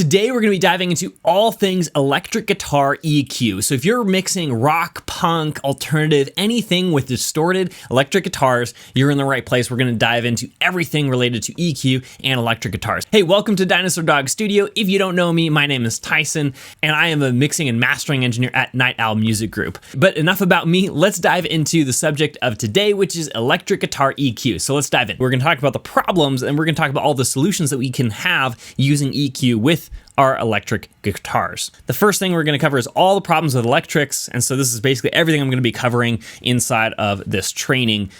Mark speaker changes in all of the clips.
Speaker 1: Today we're going to be diving into all things electric guitar EQ. So if you're mixing rock, punk, alternative, anything with distorted electric guitars, you're in the right place. We're going to dive into everything related to EQ and electric guitars. Hey, welcome to Dinosaur Dog Studio. If you don't know me, my name is Tyson, and I am a mixing and mastering engineer at Night Owl Music Group. But enough about me. Let's dive into the subject of today, which is electric guitar EQ. So let's dive in. We're going to talk about the problems, and we're going to talk about all the solutions that we can have using EQ with our electric guitars. The first thing we're going to cover is all the problems with electrics, and so this is basically everything I'm going to be covering inside of this training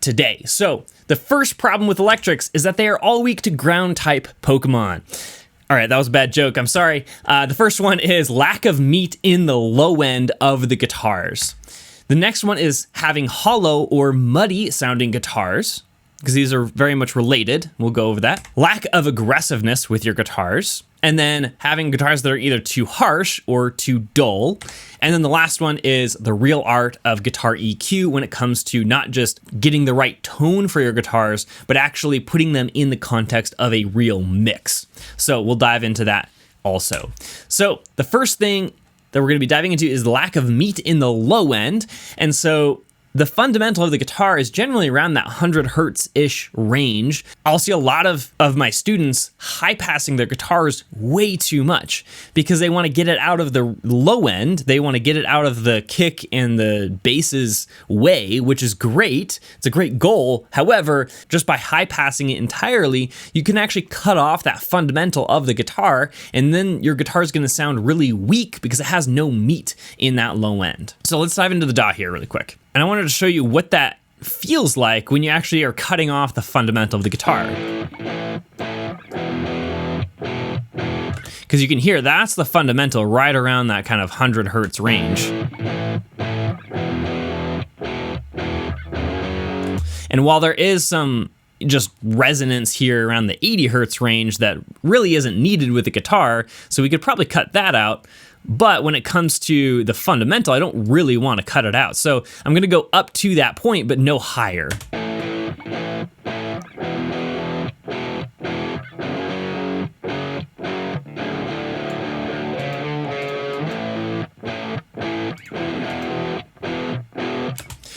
Speaker 1: today. So the first problem with electrics is that they are all weak to ground type Pokemon. All right, that was a bad joke, I'm sorry. The first one is lack of meat in the low end of the guitars. The next one is having hollow or muddy sounding guitars, because these are very much related. We'll go over that. Lack of aggressiveness with your guitars. And then having guitars that are either too harsh or too dull. And then the last one is the real art of guitar EQ when it comes to not just getting the right tone for your guitars, but actually putting them in the context of a real mix. So we'll dive into that also. So the first thing that we're going to be diving into is the lack of meat in the low end. And so the fundamental of the guitar is generally around that 100 hertz-ish range. I'll see a lot of my students high-passing their guitars way too much because they want to get it out of the low end. They want to get it out of the kick and the basses way, which is great. It's a great goal. However, just by high-passing it entirely, you can actually cut off that fundamental of the guitar, and then your guitar is going to sound really weak because it has no meat in that low end. So let's dive into the DAW here really quick. And I wanted to show you what that feels like when you actually are cutting off the fundamental of the guitar. Because you can hear that's the fundamental right around that kind of 100 hertz range. And while there is some just resonance here around the 80 hertz range that really isn't needed with the guitar, so we could probably cut that out. But when it comes to the fundamental, I don't really want to cut it out. So I'm going to go up to that point, but no higher.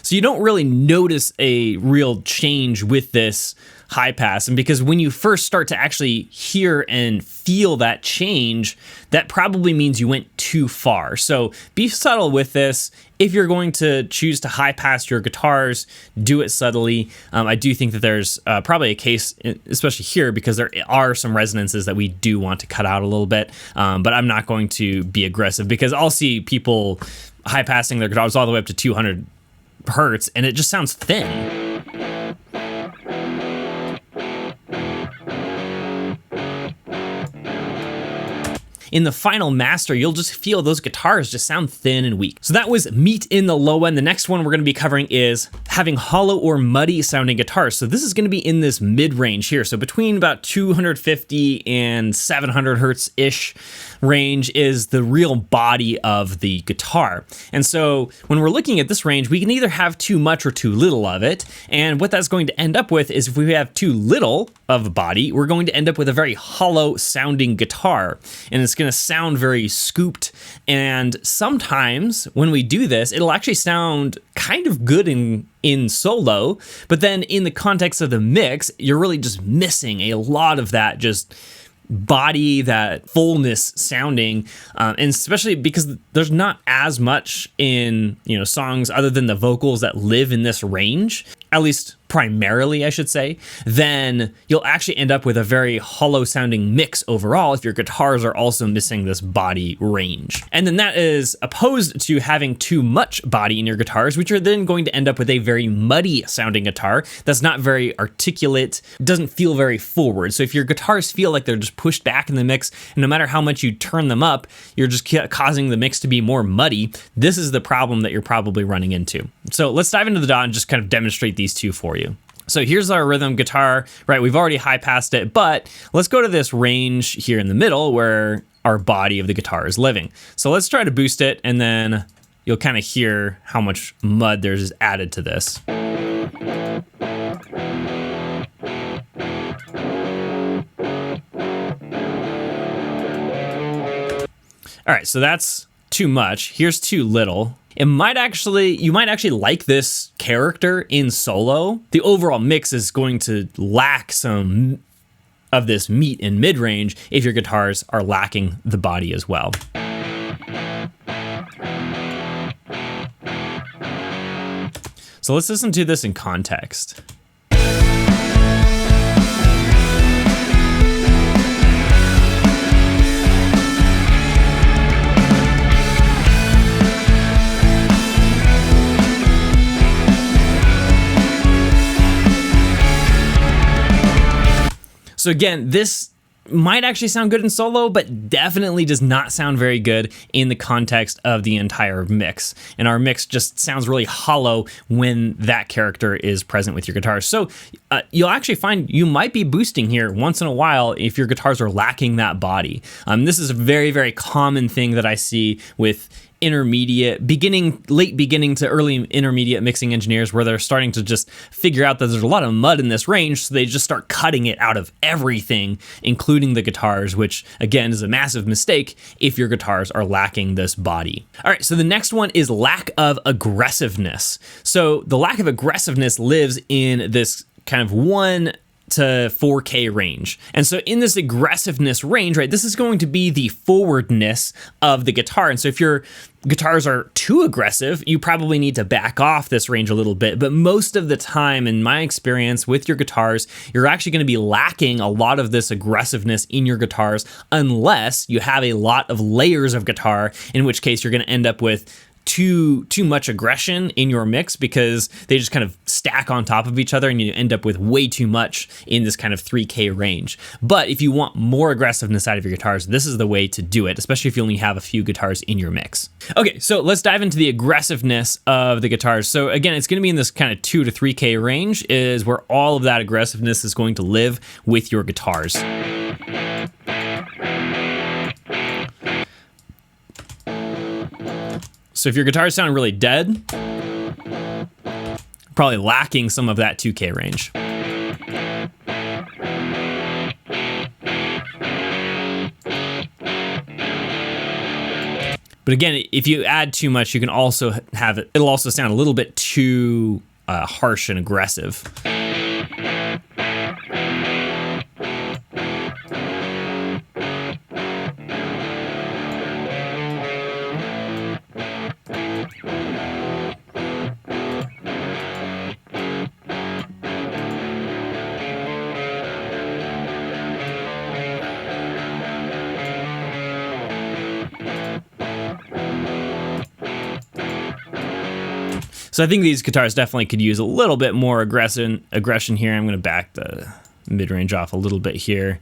Speaker 1: So you don't really notice a real change with this high pass. And because when you first start to actually hear and feel that change, that probably means you went too far. So be subtle with this. If you're going to choose to high pass your guitars, do it subtly. I do think that there's probably a case, especially here, because there are some resonances that we do want to cut out a little bit. But I'm not going to be aggressive because I'll see people high passing their guitars all the way up to 200 hertz, and it just sounds thin. In the final master, you'll just feel those guitars just sound thin and weak. So that was meat in the low end. The next one we're going to be covering is having hollow or muddy sounding guitars. So this is going to be in this mid-range here. So between about 250 and 700 hertz-ish range is the real body of the guitar. And so when we're looking at this range, we can either have too much or too little of it. And what that's going to end up with is if we have too little of a body, we're going to end up with a very hollow sounding guitar. And it's going to sound very scooped. And sometimes when we do this, it'll actually sound kind of good in solo, but then in the context of the mix, you're really just missing a lot of that just body, that fullness sounding, and especially because there's not as much in songs other than the vocals that live in this range, at least primarily I should say, then you'll actually end up with a very hollow sounding mix overall if your guitars are also missing this body range. And then that is opposed to having too much body in your guitars, which are then going to end up with a very muddy sounding guitar that's not very articulate, doesn't feel very forward. So if your guitars feel like they're just pushed back in the mix, and no matter how much you turn them up, you're just causing the mix to be more muddy, this is the problem that you're probably running into. So let's dive into the DAW and just kind of demonstrate these two for you. So here's our rhythm guitar, right? We've already high passed it, but let's go to this range here in the middle where our body of the guitar is living. So let's try to boost it, and then you'll kind of hear how much mud there's added to this. All right, so that's too much. Here's too little. You might actually like this character in solo. The overall mix is going to lack some of this meat in mid-range if your guitars are lacking the body as well. So let's listen to this in context. So again, this might actually sound good in solo, but definitely does not sound very good in the context of the entire mix. And our mix just sounds really hollow when that character is present with your guitars. So you'll actually find you might be boosting here once in a while if your guitars are lacking that body. This is a very, very common thing that I see with late beginning to early intermediate mixing engineers, where they're starting to just figure out that there's a lot of mud in this range, so they just start cutting it out of everything, including the guitars, which again is a massive mistake if your guitars are lacking this body. All right, so the next one is lack of aggressiveness. So the lack of aggressiveness lives in this kind of 1 to 4K range. And so in this aggressiveness range, right, this is going to be the forwardness of the guitar. And so if your guitars are too aggressive, you probably need to back off this range a little bit. But most of the time, in my experience with your guitars, you're actually going to be lacking a lot of this aggressiveness in your guitars unless you have a lot of layers of guitar, in which case you're going to end up with too much aggression in your mix because they just kind of stack on top of each other and you end up with way too much in this kind of 3K range. But if you want more aggressiveness out of your guitars, this is the way to do it, especially if you only have a few guitars in your mix. Okay, so let's dive into the aggressiveness of the guitars. So again, it's going to be in this kind of 2 to 3K range is where all of that aggressiveness is going to live with your guitars. So if your guitars sound really dead, probably lacking some of that 2K range. But again, if you add too much, you can also have it, it'll also sound a little bit too harsh and aggressive. So I think these guitars definitely could use a little bit more aggression here. I'm going to back the mid-range off a little bit here,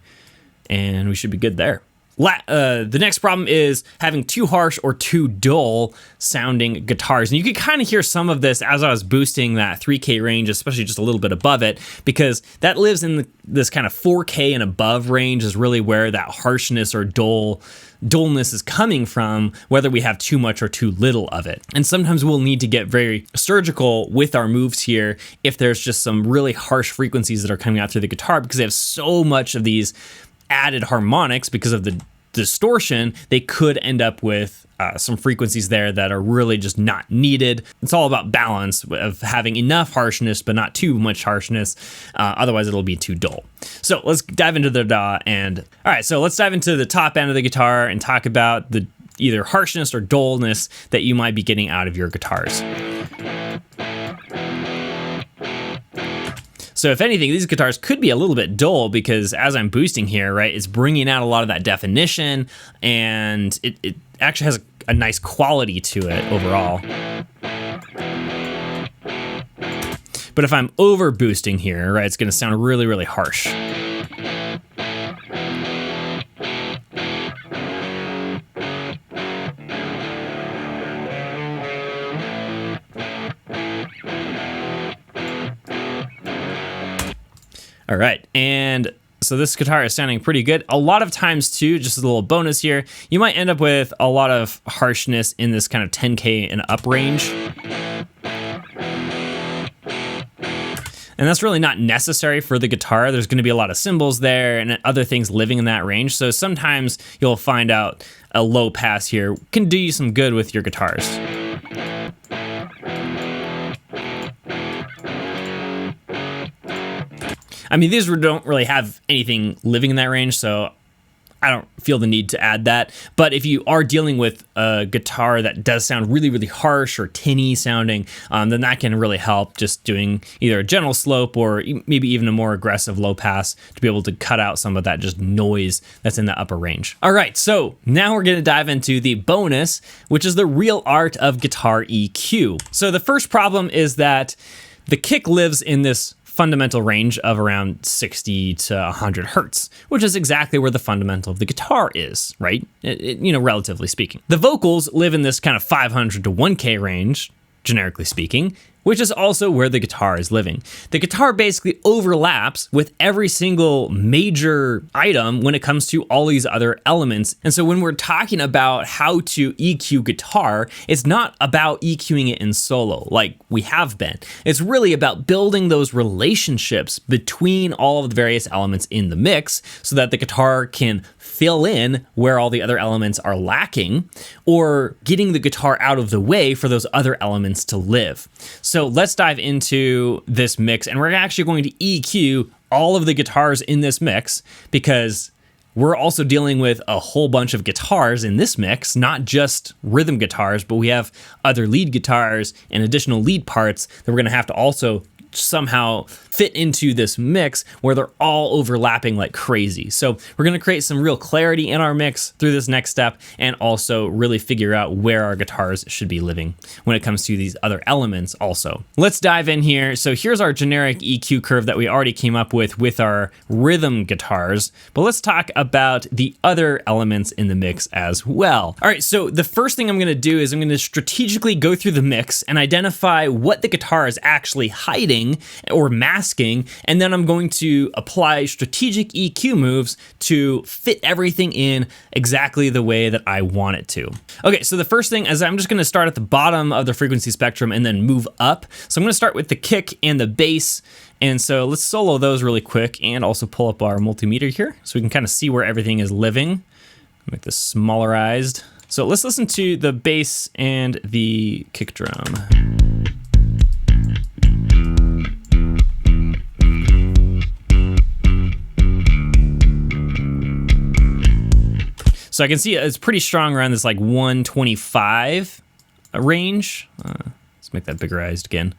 Speaker 1: and we should be good there. The next problem is having too harsh or too dull sounding guitars. And you could kind of hear some of this as I was boosting that 3K range, especially just a little bit above it, because that lives in this kind of 4K and above range is really where that harshness or dullness is coming from, whether we have too much or too little of it. And sometimes we'll need to get very surgical with our moves here if there's just some really harsh frequencies that are coming out through the guitar, because they have so much of these added harmonics because of the distortion. They could end up with some frequencies there that are really just not needed. It's all about balance of having enough harshness but not too much harshness, otherwise it'll be too dull. So let's dive into the DAW, and all right, so let's dive into the top end of the guitar and talk about the either harshness or dullness that you might be getting out of your guitars. So if anything, these guitars could be a little bit dull because as I'm boosting here, right, it's bringing out a lot of that definition, and it actually has a nice quality to it overall. But if I'm over boosting here, right, it's going to sound really, really harsh. All right, and so this guitar is sounding pretty good. A lot of times too, just a little bonus here, you might end up with a lot of harshness in this kind of 10K and up range. And that's really not necessary for the guitar. There's going to be a lot of cymbals there and other things living in that range. So sometimes you'll find out a low pass here can do you some good with your guitars. I mean, these don't really have anything living in that range, so I don't feel the need to add that. But if you are dealing with a guitar that does sound really, really harsh or tinny sounding, then that can really help, just doing either a gentle slope or maybe even a more aggressive low pass to be able to cut out some of that just noise that's in the upper range. All right, so now we're going to dive into the bonus, which is the real art of guitar EQ. So the first problem is that the kick lives in this fundamental range of around 60 to 100 hertz, which is exactly where the fundamental of the guitar is, right? Relatively speaking. The vocals live in this kind of 500 to 1K range, generically speaking, which is also where the guitar is living. The guitar basically overlaps with every single major item when it comes to all these other elements. And so when we're talking about how to EQ guitar, it's not about EQing it in solo like we have been. It's really about building those relationships between all of the various elements in the mix so that the guitar can fill in where all the other elements are lacking, or getting the guitar out of the way for those other elements to live. So let's dive into this mix, and we're actually going to EQ all of the guitars in this mix because we're also dealing with a whole bunch of guitars in this mix, not just rhythm guitars, but we have other lead guitars and additional lead parts that we're going to have to also somehow fit into this mix where they're all overlapping like crazy. So we're going to create some real clarity in our mix through this next step, and also really figure out where our guitars should be living when it comes to these other elements also. Let's dive in here. So here's our generic EQ curve that we already came up with our rhythm guitars, but let's talk about the other elements in the mix as well. All right, so the first thing I'm going to do is I'm going to strategically go through the mix and identify what the guitar is actually hiding or masking, and then I'm going to apply strategic EQ moves to fit everything in exactly the way that I want it to. Okay, so the first thing is I'm just going to start at the bottom of the frequency spectrum and then move up. So I'm going to start with the kick and the bass, and so let's solo those really quick and also pull up our multimeter here so we can kind of see where everything is living. Make this smallerized. So let's listen to the bass and the kick drum. So I can see it's pretty strong around this like 125 range. Let's make that biggerized again.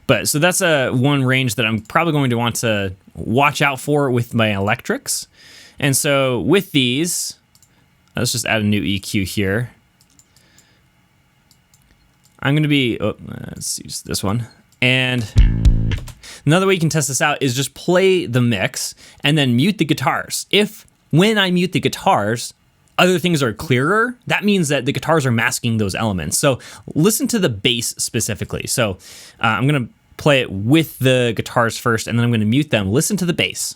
Speaker 1: But so that's one range that I'm probably going to want to watch out for with my electrics. And so with these, let's just add a new EQ here. I'm going to be, let's use this one. And another way you can test this out is just play the mix and then mute the guitars. If when I mute the guitars, other things are clearer, that means that the guitars are masking those elements. So listen to the bass specifically. So I'm going to play it with the guitars first, and then I'm going to mute them. Listen to the bass.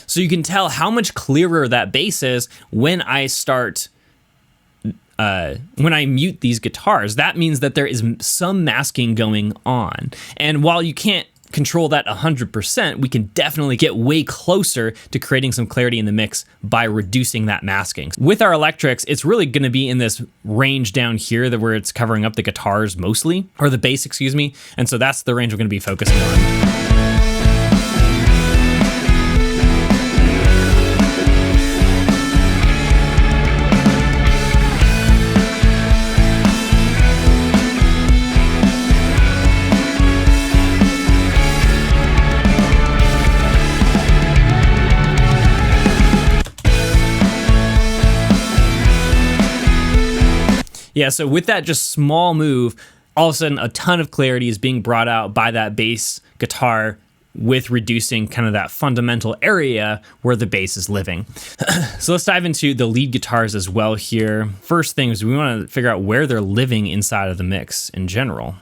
Speaker 1: So you can tell how much clearer that bass is when I start, when I mute these guitars. That means that there is some masking going on. And while you can't control that 100%, we can definitely get way closer to creating some clarity in the mix by reducing that masking. With our electrics, it's really going to be in this range down here where it's covering up the guitars mostly, or the bass, excuse me. And so that's the range we're going to be focusing on. Yeah, so with that just small move, all of a sudden a ton of clarity is being brought out by that bass guitar with reducing kind of that fundamental area where the bass is living. So let's dive into the lead guitars as well here. First thing is we want to figure out where they're living inside of the mix in general.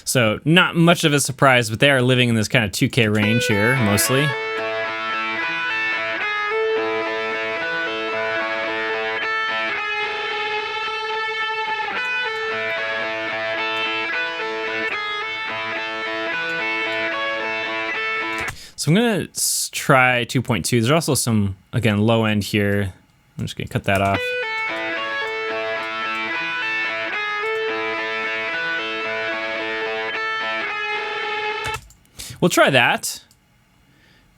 Speaker 1: So not much of a surprise, but they are living in this kind of 2K range here, mostly. So I'm gonna try 2.2. There's also some, again, low end here. I'm just gonna cut that off. We'll try that.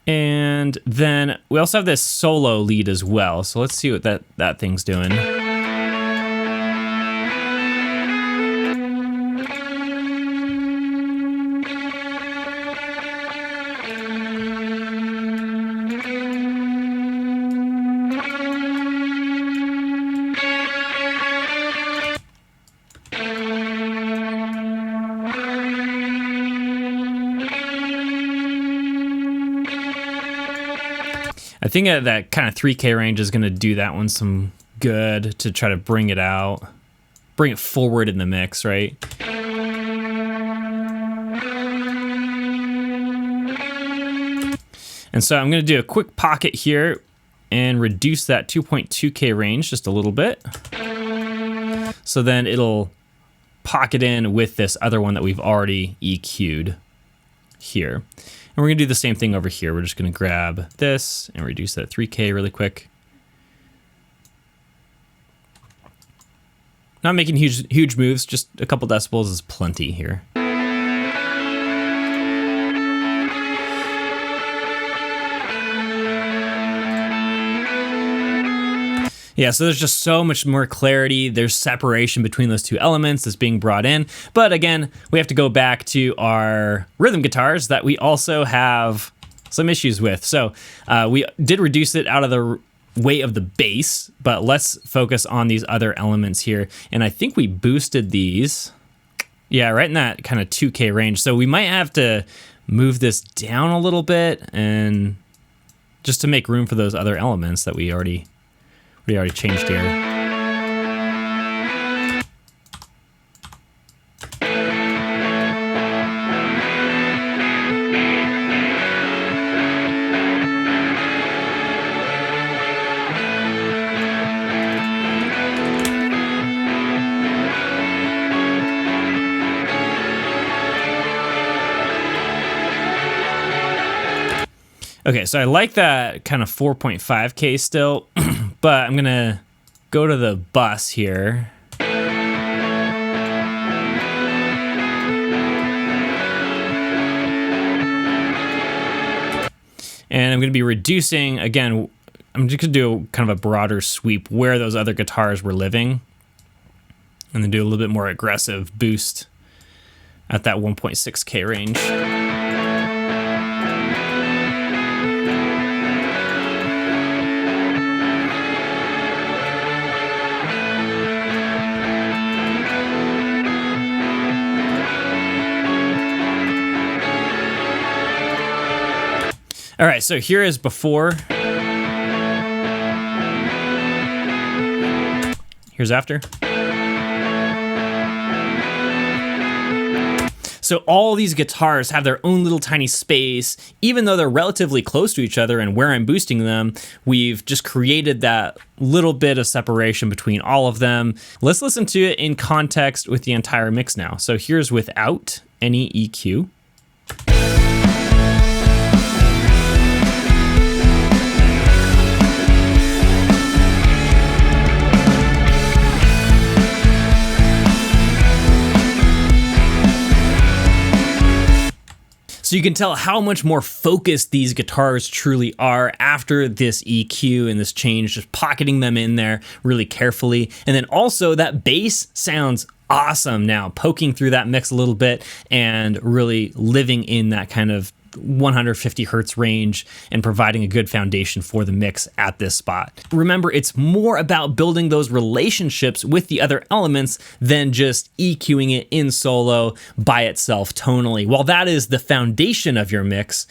Speaker 1: And then we also have this solo lead as well. So let's see what that thing's doing. I think that kind of 3K range is going to do that one some good to try to bring it out, bring it forward in the mix, right? And so I'm going to do a quick pocket here and reduce that 2.2K range just a little bit. So then it'll pocket in with this other one that we've already EQ'd here. And we're gonna do the same thing over here. We're just gonna grab this and reduce that 3K really quick. Not making huge moves, just a couple decibels is plenty here. Yeah, so there's just so much more clarity. There's separation between those two elements that's being brought in. But again, we have to go back to our rhythm guitars that we also have some issues with. So we did reduce it out of the way of the bass, but let's focus on these other elements here. And I think we boosted these. Yeah, right in that kind of 2K range. So we might have to move this down a little bit and just to make room for those other elements that we already changed here. Okay, so I like that kind of 4.5K still, but I'm gonna go to the bus here. And I'm gonna be reducing, again, I'm just gonna do kind of a broader sweep where those other guitars were living, and then do a little bit more aggressive boost at that 1.6K range. All right, so here is before. Here's after. So all these guitars have their own little tiny space. Even though they're relatively close to each other and where I'm boosting them, we've just created that little bit of separation between all of them. Let's listen to it in context with the entire mix now. So here's without any EQ. So you can tell how much more focused these guitars truly are after this EQ and this change, just pocketing them in there really carefully. And then also that bass sounds awesome now, poking through that mix a little bit and really living in that kind of 150 hertz range and providing a good foundation for the mix at this spot. Remember, it's more about building those relationships with the other elements than just EQing it in solo by itself tonally. While that is the foundation of your mix,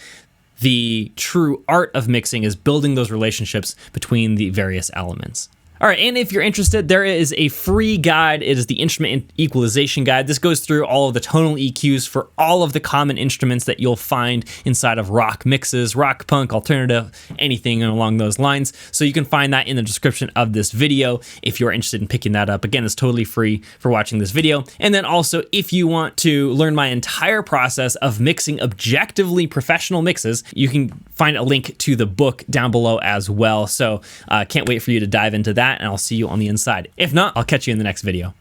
Speaker 1: the true art of mixing is building those relationships between the various elements. All right, and if you're interested, there is a free guide. It is the Instrument Equalization Guide. This goes through all of the tonal EQs for all of the common instruments that you'll find inside of rock mixes, rock, punk, alternative, anything along those lines. So you can find that in the description of this video if you're interested in picking that up. Again, it's totally free for watching this video. And then also, if you want to learn my entire process of mixing objectively professional mixes, you can find a link to the book down below as well. So can't wait for you to dive into that, and I'll see you on the inside. If not, I'll catch you in the next video.